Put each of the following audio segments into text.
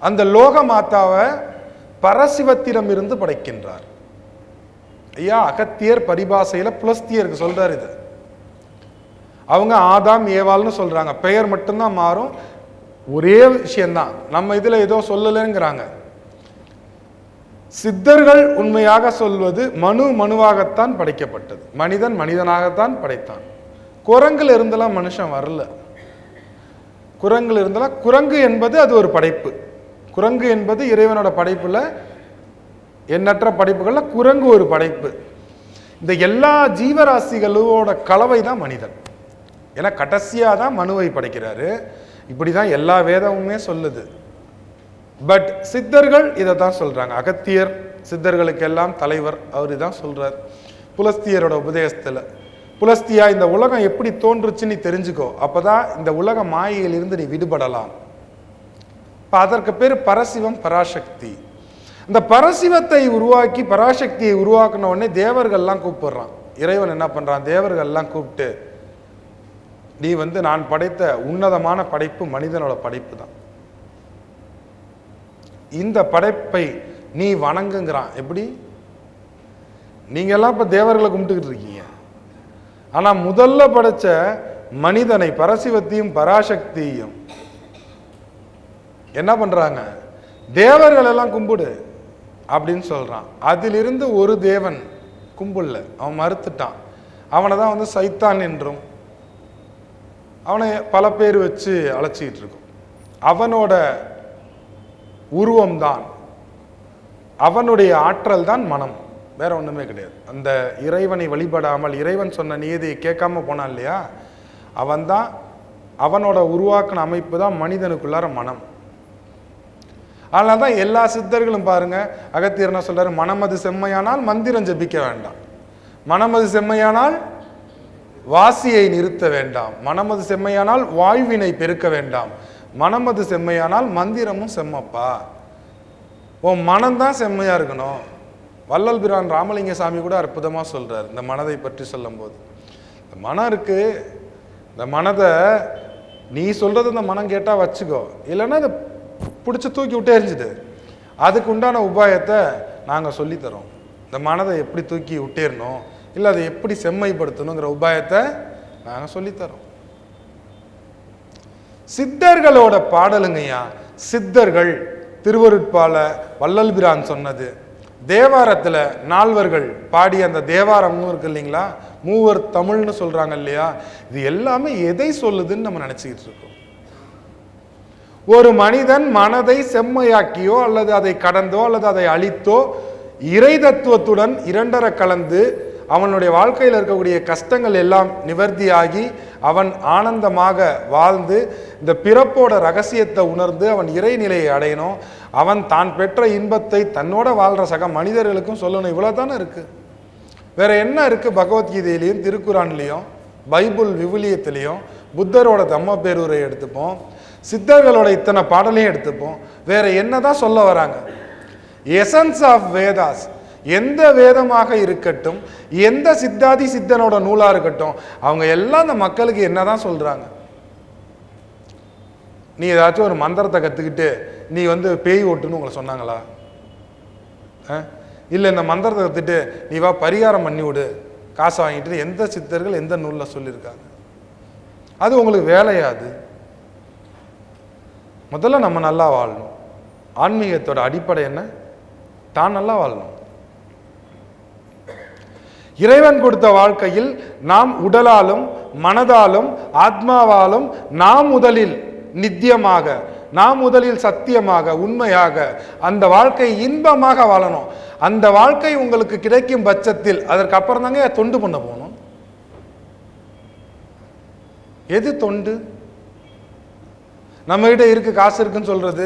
அந்த லோக மாதாவை பரசிவத்திடம் இருந்து படைக்கின்றார். ஐயா, அகத்தியர் பரிபாசையில புலஸ்தியருக்கு சொல்றாரு இது. அவங்க ஆதாம் ஏவாள்னு சொல்றாங்க, பெயர் மட்டும்தான் மாறும், ஒரே விஷயம்தான். நம்ம இதுல ஏதோ சொல்லலைங்கிறாங்க. சித்தர்கள் உண்மையாக சொல்வது மனுவாகத்தான் படைக்கப்பட்டது, மனிதன் மனிதனாகத்தான் படைத்தான். குரங்குல இருந்தெல்லாம் மனுஷன் வரல. குரங்குல இருந்தெல்லாம், குரங்கு என்பது அது ஒரு படைப்பு. குரங்கு என்பது இறைவனோட படைப்புல, எண்ணற்ற படைப்புகள்ல குரங்கு ஒரு படைப்பு. இந்த எல்லா ஜீவராசிகளோட கலவை தான் மனிதன். ஏன்னா கடைசியா தான் மனுவை படைக்கிறாரு. இப்படிதான் எல்லா வேதமுமே சொல்லுது. பட் சித்தர்கள் இதை தான் சொல்றாங்க. அகத்தியர் சித்தர்களுக்கு எல்லாம் தலைவர், அவரு தான் சொல்றார் புலஸ்தியரோட உபதேசத்துல. புலஸ்தியா, இந்த உலகம் எப்படி தோன்றுச்சுன்னு தெரிஞ்சுக்கோ, அப்பதான் இந்த உலக மாயையில் இருந்து நீ விடுபடலாம். அதற்கு பேர் பரசிவம், பராசக்தி. இந்த பரசிவத்தை உருவாக்கி பராசக்தியை உருவாக்கின உடனே தேவர்கள்லாம் கூப்பிடுறான். இறைவன் என்ன பண்றான், தேவர்கள்லாம் கூப்பிட்டு, நீ நான் படைத்த உன்னதமான படைப்பு மனிதனோட படைப்பு தான், இந்த படைப்பை நீ வணங்குங்கிறான். எப்படி? நீங்க எல்லாம் இப்ப தேவர்களை கும்பிட்டுக்கிட்டு இருக்கீங்க, ஆனா முதல்ல படைச்ச மனிதனை, பரசிவத்தையும் பராசக்தியையும் என்ன பண்றாங்க, தேவர்கள் எல்லாம் கும்பிடு அப்படின்னு சொல்றான். அதிலிருந்து ஒரு தேவன் கும்பிடல, அவன் மறுத்துட்டான். அவனை தான் சைத்தான் என்றும், அவனை பல பேர் வச்சு அழைச்சிக்கிட்டு இருக்கும். அவனோட உருவம்தான், அவனுடைய ஆற்றல் தான் மனம், வேற ஒண்ணுமே கிடையாது. அந்த இறைவனை வழிபடாமல் இறைவன் சொன்ன நியதியை கேட்காம போனான் இல்லையா, அவன்தான், அவனோட உருவாக்கின அமைப்பு தான் மனிதனுக்குள்ளார மனம். அதனால்தான் எல்லா சித்தர்களும் பாருங்க, அகத்தியர் என்ன சொல்றாரு, மனமது செம்மையானால் மந்திரம் ஜபிக்க வேண்டாம், மனமது செம்மையானால் வாசியை நிறுத்த வேண்டாம், மனமது செம்மையானால் வாழ்வினை பெருக்க வேண்டாம், மனமது செம்மையானால் மந்திரமும் செம்மப்பா. உன் மனம்தான் செம்மையா இருக்கணும். வள்ளல் பிரான் ராமலிங்க சாமி கூட அற்புதமா சொல்றாரு இந்த மனதை பற்றி சொல்லும் போது. இந்த மனம் இருக்கு, இந்த மனதை நீ சொல்றது இந்த மனம் கேட்டா வச்சுக்கோ, இல்லைன்னா இதை பிடிச்சி தூக்கி விட்டே எரிஞ்சுது. அதுக்கு உண்டான உபாயத்தை நாங்கள் சொல்லித்தரோம். இந்த மனதை எப்படி தூக்கி விட்டேறணும், இல்லை அதை எப்படி செம்மைப்படுத்தணுங்கிற உபாயத்தை நாங்கள் சொல்லித்தரோம். சித்தர்களோட பாடலுங்கய்யா, சித்தர்கள் திருவருட்பால வள்ளல் பிரான் சொன்னது, தேவாரத்துல நால்வர்கள் பாடிய அந்த தேவாரம்னு இருக்கு இல்லைங்களா, மூவர் தமிழ்னு சொல்றாங்க இல்லையா, இது எல்லாமே எதை சொல்லுதுன்னு நம்ம நினைச்சுக்கிட்டு இருக்கோம். ஒரு மனிதன் மனதை செம்மையாக்கியோ அல்லது அதை கடந்தோ அல்லது அதை அழித்தோ இறை தத்துவத்துடன் இரண்டரை கலந்து அவனுடைய வாழ்க்கையில் இருக்கக்கூடிய கஷ்டங்கள் எல்லாம் நிவர்த்தியாகி அவன் ஆனந்தமாக வாழ்ந்து இந்த பிறப்போட ரகசியத்தை உணர்ந்து அவன் இறைநிலையை அடையணும். அவன் தான் பெற்ற இன்பத்தை தன்னோட வாழ்ற சக மனிதர்களுக்கும் சொல்லணும். இவ்வளவுதானே இருக்கு, வேற என்ன இருக்கு? பகவத்கீதையிலையும் திருக்குறான்லையும் பைபிள் விவிலியத்திலையும் புத்தரோட தம்ம பேரூரை எடுத்துப்போம், சித்தர்களோட இத்தனை பாடலையும் எடுத்துப்போம், வேற என்னதான் சொல்ல வராங்க? எசன்ஸ் ஆஃப் வேதாஸ், எந்த வேதமாக இருக்கட்டும், எந்த சித்தாதி சித்தனோட நூலா இருக்கட்டும், அவங்க எல்லாம் அந்த மக்களுக்கு என்னதான் சொல்றாங்க? நீ ஏதாச்சும் ஒரு மந்திரத்தை கத்துக்கிட்டு நீ பேய் ஓட்டுன்னு உங்களை சொன்னாங்களா? இல்ல இந்த மந்திரத்தை கத்துட்டு நீ வா பரிகாரம் பண்ணி விடு காசு வாங்கிட்டு எந்த சித்தர்கள் எந்த நூல்ல சொல்லியிருக்காங்க? அது உங்களுக்கு வேலையாது. முதல்ல நம்ம நல்லா வாழணும். ஆன்மீகத்தோட அடிப்படை என்ன? தான் நல்லா வாழணும். இறைவன் கொடுத்த வாழ்க்கையில் நாம் உடலாலும் மனதாலும் ஆத்மாவாலும் நாம் முதலில் நித்தியமாக, நாம் முதலில் சத்தியமாக, உண்மையாக அந்த வாழ்க்கை இன்பமாக வாழணும். அந்த வாழ்க்கை உங்களுக்கு கிடைக்கும் பட்சத்தில் அதற்கு அப்புறம் தாங்க தொண்டு பண்ண போகணும். எது தொண்டு? நம்ம கிட்ட இருக்கு, காசு இருக்குன்னு சொல்றது,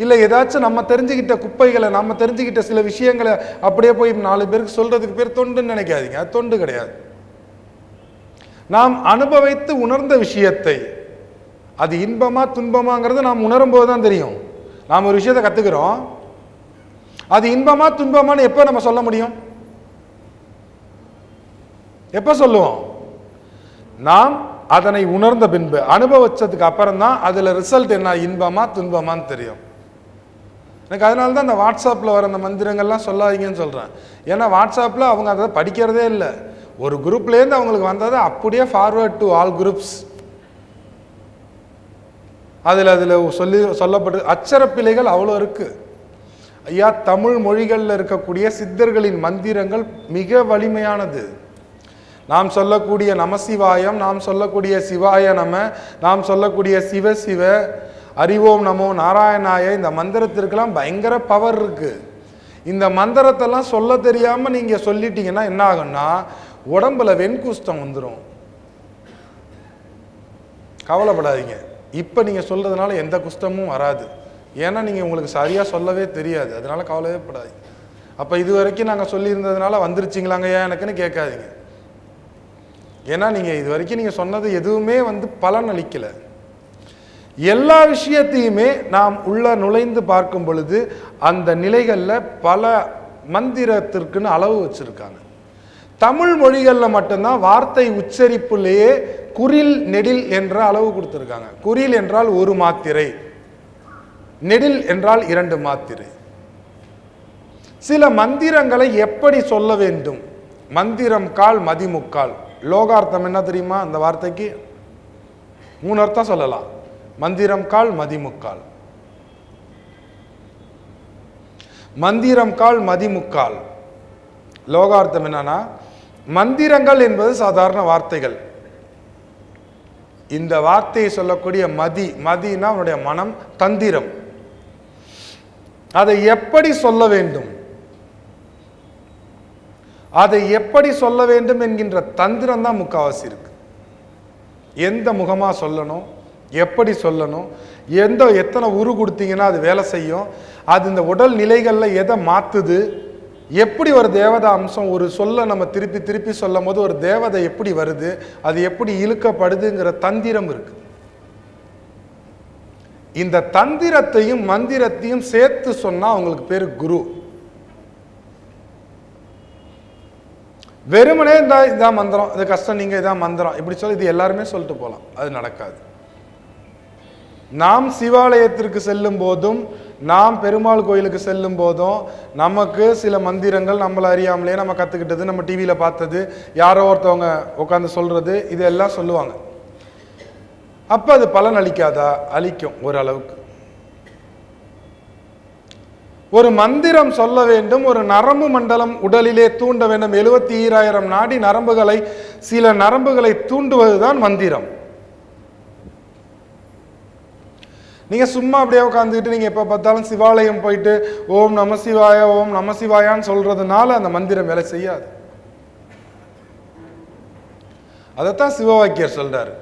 இல்லை ஏதாச்சும் நம்ம தெரிஞ்சுக்கிட்ட குப்பைகளை, நம்ம தெரிஞ்சுக்கிட்ட சில விஷயங்களை அப்படியே போய் 4 பேருக்கு சொல்றதுக்கு பேர் தொண்டுன்னு நினைக்காதீங்க. அது தொண்டு கிடையாது. நாம் அனுபவித்து உணர்ந்த விஷயத்தை, அது இன்பமா துன்பமாங்கிறது நாம் உணரும் போது தான் தெரியும். நாம் ஒரு விஷயத்தை கத்துக்கிறோம், அது இன்பமா துன்பமானு எப்ப நம்ம சொல்ல முடியும்? எப்ப சொல்லுவோம்? நாம் அதனை உணர்ந்த பின்பு, அனுபவிச்சதுக்கு அப்புறம் தான் அதுல ரிசல்ட் என்ன, இன்பமா துன்பமான்னு தெரியும். எனக்கு அதனால தான் அந்த வாட்ஸ்அப்பில் வர அந்த மந்திரங்கள்லாம் சொல்லாதீங்கன்னு சொல்கிறேன். ஏன்னா வாட்ஸ்அப்பில் அவங்க அதை படிக்கிறதே இல்லை. ஒரு குரூப்லேருந்து அவங்களுக்கு வந்ததை அப்படியே ஃபார்வர்ட் டு ஆல் குரூப்ஸ். அதில் சொல்லப்பட்டு அச்சரப்பிழைகள் அவ்வளோ இருக்குது ஐயா. தமிழ் மொழிகளில் இருக்கக்கூடிய சித்தர்களின் மந்திரங்கள் மிக வலிமையானது. நாம் சொல்லக்கூடிய நமசிவாயம், நாம் சொல்லக்கூடிய சிவாய நம, நாம் சொல்லக்கூடிய சிவ சிவ, அறிவோம் நமோ நாராயணாய, இந்த மந்திரத்திற்கெல்லாம் பயங்கர பவர் இருக்கு. இந்த மந்திரத்தெல்லாம் சொல்ல தெரியாமல் நீங்கள் சொல்லிட்டீங்கன்னா என்ன ஆகும்னா உடம்புல வெண்குஷ்டம் வந்துடும். கவலைப்படாதீங்க, இப்போ நீங்கள் சொல்கிறதுனால எந்த குஷ்டமும் வராது. ஏன்னா நீங்கள் உங்களுக்கு சரியாக சொல்லவே தெரியாது, அதனால கவலையே படாதீங்க. அப்போ இது வரைக்கும் நாங்கள் சொல்லியிருந்ததுனால வந்துருச்சிங்களாங்க ஏன் எனக்குன்னு கேட்காதீங்க. ஏன்னா நீங்கள் இது வரைக்கும் நீங்கள் சொன்னது எதுவுமே பலன் அளிக்கலை. எல்லா விஷயத்தையுமே நாம் உள்ள நுழைந்து பார்க்கும் பொழுது அந்த நிலைகளில் பல மந்திரத்திற்குன்னு அளவு வச்சுருக்காங்க. தமிழ் மொழிகளில் மட்டும்தான் வார்த்தை உச்சரிப்புலேயே குறில் நெடில் என்ற அளவு கொடுத்துருக்காங்க. குறில் என்றால் ஒரு மாத்திரை, நெடில் என்றால் 2 மாத்திரை. சில மந்திரங்களை எப்படி சொல்ல வேண்டும்? மந்திரம் கால் மதிமுக்கால். லோகார்த்தம் என்ன தெரியுமா? அந்த வார்த்தைக்கு 3 அர்த்தம் சொல்லலாம். மந்திரம் கால் மதிமுக்கால். மந்திரம் கால் மதிமுக்கால். லோகார்த்தம் என்னன்னா, மந்திரங்கள் என்பது சாதாரண வார்த்தைகள். இந்த வார்த்தையை சொல்லக்கூடிய மதினா அவனுடைய மனம், தந்திரம். அதை எப்படி சொல்ல வேண்டும், அதை எப்படி சொல்ல வேண்டும் என்கின்ற தந்திரம் தான் முக்காவாசி இருக்கு. எந்த முகமா சொல்லணும், எப்படி சொல்லணும், எத்தனை உரு கொடுத்தீங்கன்னா அது வேலை செய்யும், அது இந்த உடல் நிலைகளில் எதை மாத்துது, எப்படி ஒரு தேவதை அம்சம் ஒரு சொல்ல நம்ம திருப்பி திருப்பி சொல்லும் போது ஒரு தேவதை எப்படி வருது, அது எப்படி இழுக்கப்படுதுங்கிற தந்திரம் இருக்கு. இந்த தந்திரத்தையும் மந்திரத்தையும் சேர்த்து சொன்னா அவங்களுக்கு பேரு குரு. வெறுமனே இதான் மந்திரம், இது கஷ்டம், நீங்க இதான் மந்திரம் இப்படி சொல்லி இது எல்லாருமே சொல்லிட்டு போகலாம், அது நடக்காது. நாம் சிவாலயத்திற்கு செல்லும் போதும் நாம் பெருமாள் கோயிலுக்கு செல்லும் போதும் நமக்கு சில மந்திரங்கள் நம்மளை அறியாமலே நம்ம கற்றுக்கிட்டது, நம்ம டிவியில் பார்த்தது, யாரோ ஒருத்தவங்க உட்காந்து சொல்றது, இதெல்லாம் சொல்லுவாங்க. அப்போ அது பலன் அளிக்காதா? அளிக்கும் ஓரளவுக்கு. ஒரு மந்திரம் சொல்ல வேண்டும், ஒரு நரம்பு மண்டலம் உடலிலே தூண்ட வேண்டும். 72,000 நாடி நரம்புகளை, சில நரம்புகளை தூண்டுவதுதான் மந்திரம். நீங்க சும்மா அப்படியே உட்காந்துக்கிட்டு நீங்க எப்ப பார்த்தாலும் சிவாலயம் போயிட்டு ஓம் நம சிவாய ஓம் நம சிவாயான்னு சொல்றதுனால அந்த மந்திரம் வேலை செய்யாது. அதைத்தான் சிவவாக்கியர் சொல்றாரு.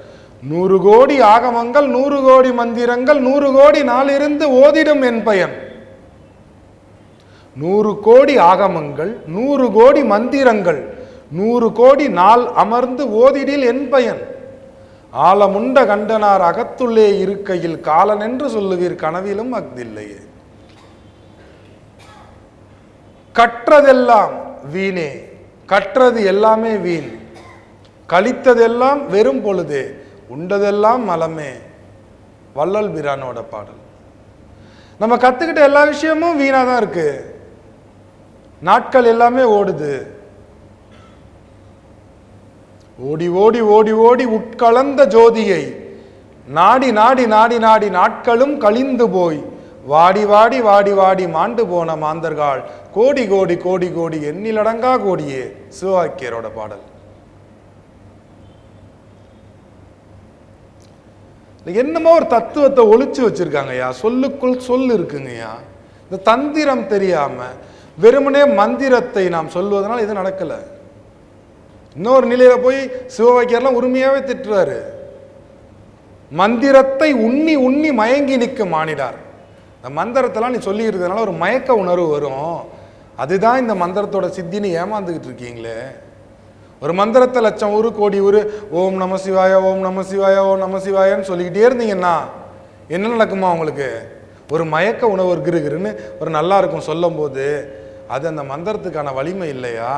100 கோடி ஆகமங்கள் 100 கோடி மந்திரங்கள் 100 கோடி நாளிருந்து ஓதிடும் என் பயன். 100 கோடி ஆகமங்கள் 100 கோடி மந்திரங்கள் 100 கோடி நாள் அமர்ந்து ஓதிடில் என் பயன். ஆலமுண்ட கண்டனார் அகத்துள்ளே இருக்கையில் காலன் என்று சொல்லுவீர் கனவிலும் அக்தில்லையே. கற்றதெல்லாம் வீணே, கற்றது எல்லாமே வீண், கழித்ததெல்லாம் வெறும் பொழுதே, உண்டதெல்லாம் மலமே. வள்ளல் பிரானோட பாடல். நம்ம கத்துக்கிட்ட எல்லா விஷயமும் வீணா தான் இருக்கு, நாட்கள் எல்லாமே ஓடுது. ஓடி ஓடி ஓடி ஓடி உட்கலந்த ஜோதியை நாடி நாடி நாடி நாடி நாட்களும் கழிந்து போய் வாடி வாடி வாடி வாடி மாண்டு போன மாந்தர்கள் கோடி கோடி கோடி கோடி எண்ணிலடங்கா கோடியே. சிவவாக்கியரோட பாடல். என்னமோ ஒரு தத்துவத்தை ஒளிச்சு வச்சிருக்காங்கய்யா, சொல்லுக்குள் சொல் இருக்குங்கய்யா. இந்த தந்திரம் தெரியாம வெறுமனே மந்திரத்தை நாம் சொல்வதனால் இது நடக்கல. இன்னொரு நிலையில போய் சிவவாக்கியர்லாம் உரிமையாவே திட்டுறாரு. மந்திரத்தை உண்ணி உண்ணி மயங்கி நிற்கும் மானிடார். இந்த மந்திரத்தெல்லாம் நீ சொல்லி இருக்கிறதுனால ஒரு மயக்க உணர்வு வரும், அதுதான் இந்த மந்திரத்தோட சித்தின்னு ஏமாந்துகிட்டு இருக்கீங்களே. ஒரு மந்திரத்தை லட்சம் ஊரு கோடி ஊரு ஓம் நம சிவாய ஓம் நம சிவாய ஓம் நம சிவாயன்னு சொல்லிக்கிட்டே இருந்தீங்கன்னா என்ன நடக்குமா உங்களுக்கு? ஒரு மயக்க உணவு இருக்குன்னு ஒரு நல்லா இருக்கும் சொல்லும் போது, அது அந்த மந்திரத்துக்கான வலிமை இல்லையா?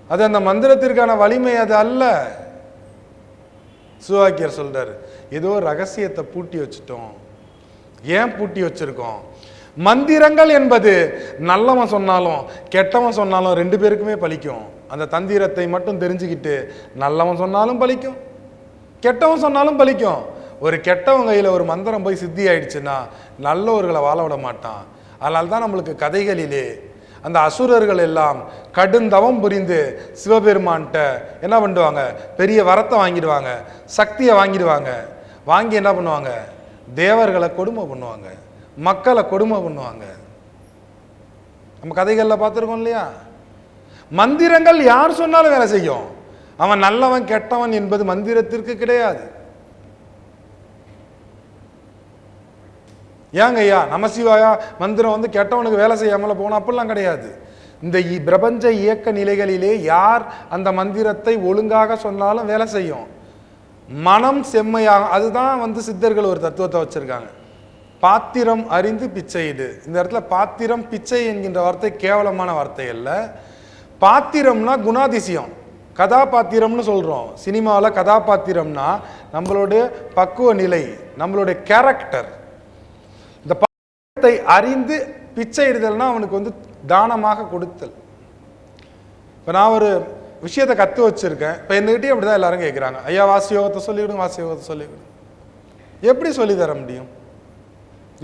அது அந்த மந்திரத்திற்கான வலிமை அது அல்ல. சிவவாக்கியர் சொல்றாரு, ஏதோ ரகசியத்தை பூட்டி வச்சுட்டோம். ஏன் பூட்டி வச்சிருக்கோம்? மந்திரங்கள் என்பது நல்லவன் சொன்னாலும் கெட்டவன் சொன்னாலும் 2 பேருக்குமே பலிக்கும். அந்த தந்திரத்தை மட்டும் தெரிஞ்சுக்கிட்டு நல்லவன் சொன்னாலும் பலிக்கும், கெட்டவன் சொன்னாலும் பலிக்கும். ஒரு கெட்டவன் கையில் ஒரு மந்திரம் போய் சித்தி ஆயிடுச்சுன்னா நல்லவர்களை வாழ விட மாட்டான். அதனால தான் நம்மளுக்கு கதைகளிலே அந்த அசுரர்கள் எல்லாம் கடுந்தவம் புரிந்து சிவபெருமான்கிட்ட என்ன பண்ணுவாங்க, பெரிய வரத்தை வாங்கிடுவாங்க, சக்தியை வாங்கிடுவாங்க. வாங்கி என்ன பண்ணுவாங்க, தேவர்களை கொடுமை பண்ணுவாங்க, மக்களை கொடுமை பண்ணுவாங்க. நம்ம கதைகளில் பார்த்துருக்கோம் இல்லையா? மந்திரங்கள் யார் சொன்னாலும் வேலை செய்யும். அவன் நல்லவன் கெட்டவன் என்பது மந்திரத்திற்கு கிடையாது. ஏங்க ஐயா நமசிவாயா மந்திரம் வந்து கெட்டவனுக்கு வேலை செய்யாமல போன அப்படிலாம் கிடையாது. இந்த பிரபஞ்ச இயக்க நிலைகளிலே யார் அந்த மந்திரத்தை ஒழுங்காக சொன்னாலும் வேலை செய்யும். மனம் செம்மையாக, அதுதான் வந்து சித்தர்கள் ஒரு தத்துவத்தை வச்சிருக்காங்க. பாத்திரம் அறிந்து பிச்சையிடு. இந்த இடத்துல பாத்திரம் பிச்சை என்கின்ற வார்த்தை கேவலமான வார்த்தை அல்ல. பாத்திரம்னா குணாதிசயம், கதாபாத்திரம்னு சொல்றோம். சினிமாவில் கதாபாத்திரம்னா நம்மளுடைய பக்குவ நிலை, நம்மளுடைய கேரக்டர். இந்த பாத்திரத்தை அறிந்து பிச்சை இடுதல்னா அவனுக்கு வந்து தானமாக கொடுத்தல். இப்போ நான் ஒரு விஷயத்தை கற்று வச்சிருக்கேன். இப்போ என்கிட்டயும் அப்படிதான் எல்லாரும் கேட்குறாங்க, ஐயா வாசி யோகத்தை சொல்லிவிடுங்க, வாசி யோகத்தை சொல்லிவிடுங்க. எப்படி சொல்லி தர முடியும்?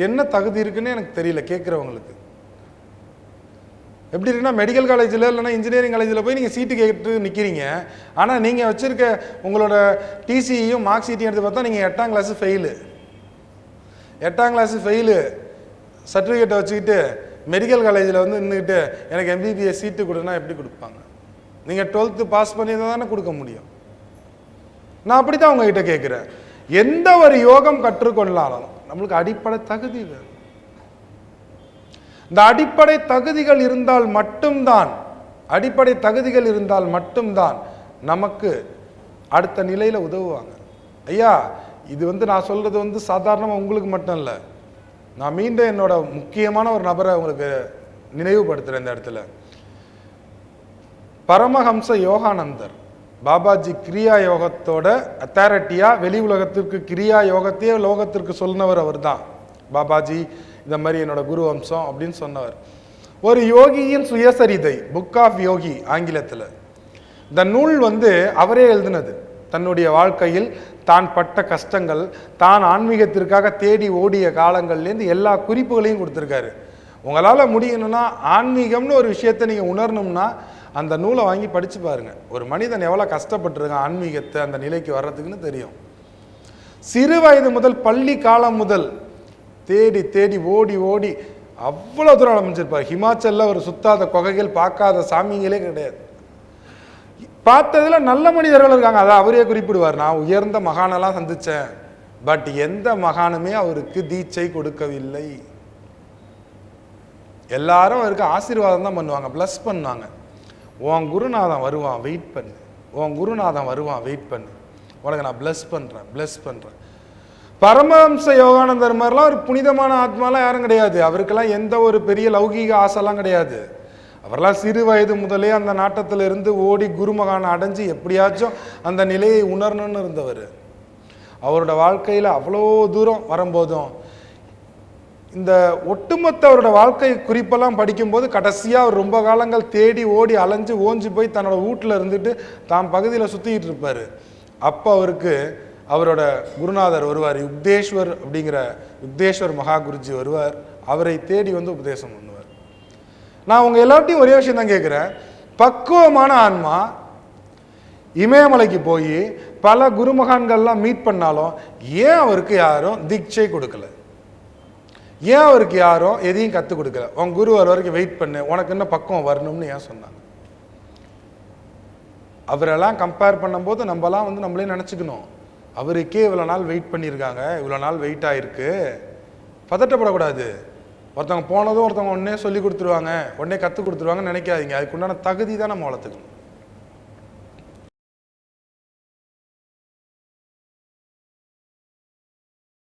என்ன தகுதி இருக்குன்னு எனக்கு தெரியல கேட்குறவங்களுக்கு. எப்படி இருக்குன்னா, மெடிக்கல் காலேஜில் இல்லைன்னா இன்ஜினியரிங் காலேஜில் போய் நீங்கள் சீட்டு கேட்டு நிற்கிறீங்க. ஆனால் நீங்கள் வச்சுருக்க உங்களோட டிசியும் மார்க் ஷீட்டையும் எடுத்து பார்த்தா நீங்கள் 8ஆம் கிளாஸ் ஃபெயிலு. 8ஆம் கிளாஸ் ஃபெயிலு சர்டிஃபிகேட்டை வச்சுக்கிட்டு மெடிக்கல் காலேஜில் வந்து நின்றுக்கிட்டு எனக்கு எம்பிபிஎஸ் சீட்டு கொடுன்னா எப்படி கொடுப்பாங்க? நீங்கள் 12th பாஸ் பண்ணி தானே கொடுக்க முடியும். நான் அப்படி தான் உங்ககிட்ட கேட்குறேன். எந்த ஒரு யோகம் கற்றுக்கொண்டாலும் நம்மளுக்கு அடிப்படை தகுதி வேணும். இந்த அடிப்படை தகுதிகள் இருந்தால் மட்டும்தான் நமக்கு அடுத்த நிலையில உதவுவாங்க. ஐயா இது வந்து நான் சொல்றது வந்து சாதாரணமாக உங்களுக்கு மட்டும் இல்லை. நான் மீண்டும் என்னோட முக்கியமான ஒரு நபரை உங்களுக்கு நினைவுபடுத்துறேன் இந்த இடத்துல. பரமஹம்ச யோகானந்தர் பாபாஜி கிரியா யோகத்தோட அத்தாரிட்டியா வெளி உலகத்திற்கு கிரியா யோகத்தையே லோகத்திற்கு சொன்னவர் அவர் தான். பாபாஜி இந்த மாதிரி என்னோட குரு வம்சம் அப்படின்னு சொன்னவர். ஒரு யோகியின் சுயசரிதை, புக் ஆஃப் யோகி ஆங்கிலத்தில். இந்த நூல் வந்து அவரே எழுதினது. தன்னுடைய வாழ்க்கையில் தான் பட்ட கஷ்டங்கள், தான் ஆன்மீகத்திற்காக தேடி ஓடிய காலங்கள்லேருந்து எல்லா குறிப்புகளையும் கொடுத்துருக்காரு. உங்களால் முடியணும்னா ஆன்மீகம்னு ஒரு விஷயத்தை நீங்கள் உணரணும்னா அந்த நூலை வாங்கி படித்து பாருங்கள். ஒரு மனிதன் எவ்வளோ கஷ்டப்பட்டுருக்கான் ஆன்மீகத்தை அந்த நிலைக்கு வர்றதுக்குன்னு தெரியும். சிறு வயது முதல் பள்ளி காலம் முதல் தேடி தேடி ஓடி ஓடி அவ்வளோ தூரம் அமைச்சிருப்பார். ஹிமாச்சலில் ஒரு சுத்தாத குகைகள், பார்க்காத சாமிங்களே கிடையாது. பார்த்ததில் நல்ல மனிதர்கள் இருக்காங்க, அதை அவரே குறிப்பிடுவார். நான் உயர்ந்த மகானெல்லாம் சந்தித்தேன், பட் எந்த மகானுமே அவருக்கு தீட்சை கொடுக்கவில்லை. எல்லாரும் அவருக்கு ஆசீர்வாதம் தான் பண்ணுவாங்க, ப்ளஸ் பண்ணுவாங்க. உன் குருநாதன் வருவான் வெயிட் பண்ணு, உன் குருநாதன் வருவான் வெயிட் பண்ணு, உனக்கு நான் ப்ளஸ் பண்ணுறேன். பரமஹம்ச யோகானந்தர் மாதிரிலாம் ஒரு புனிதமான ஆத்மாலாம் யாரும் கிடையாது. அவருக்கெல்லாம் எந்த ஒரு பெரிய லௌகீக ஆசைலாம் கிடையாது. அவரெல்லாம் சிறு வயது முதலே அந்த நாட்டத்தில் இருந்து ஓடி குருமகானை அடைஞ்சு எப்படியாச்சும் அந்த நிலையை உணரணும்னு இருந்தவர். அவரோட வாழ்க்கையில் அவ்வளோ தூரம் வரும்போதும் இந்த ஒட்டுமொத்த அவரோட வாழ்க்கை குறிப்பெல்லாம் படிக்கும்போது கடைசியாக அவர் ரொம்ப காலங்கள் தேடி ஓடி அலைஞ்சு ஓஞ்சி போய் தன்னோட வீட்டில் இருந்துட்டு தான் பகுதியில் சுற்றிக்கிட்டு இருப்பார். அப்போ அவருக்கு அவரோட குருநாதர் வருவார், யுக்தேஸ்வர் அப்படிங்கிற யுக்தேஸ்வர் மகா குருஜி வருவார். அவரை தேடி வந்து உபதேசம் பண்ணுவார். நான் உங்கள் எல்லாத்தையும் ஒரே விஷயம் தான் கேட்குறேன். பக்குவமான ஆன்மா இமயமலைக்கு போய் பல குருமகான்கள்லாம் மீட் பண்ணாலும் ஏன் அவருக்கு யாரும் தீட்சை கொடுக்கல? ஏன் அவருக்கு யாரும் எதையும் கற்றுக் கொடுக்கல? உன் குரு வர வரைக்கும் வெயிட் பண்ணு, உனக்கு என்ன பக்குவம் வரணும்னு ஏன் சொன்னாங்க? அவரெல்லாம் கம்பேர் பண்ணும்போது நம்மலாம் வந்து நம்மளே நினச்சிக்கணும், அவருக்கே இவ்வளோ நாள் வெயிட் பண்ணியிருக்காங்க, இவ்வளோ நாள் வெயிட் ஆகிருக்கு. பதட்டப்படக்கூடாது. ஒருத்தவங்க போனதும் ஒருத்தவங்க உடனே சொல்லி கொடுத்துருவாங்க, உடனே கற்றுக் கொடுத்துருவாங்கன்னு நினைக்காதீங்க. அதுக்குண்டான தகுதி தான் நம்ம வளர்த்துக்கணும்.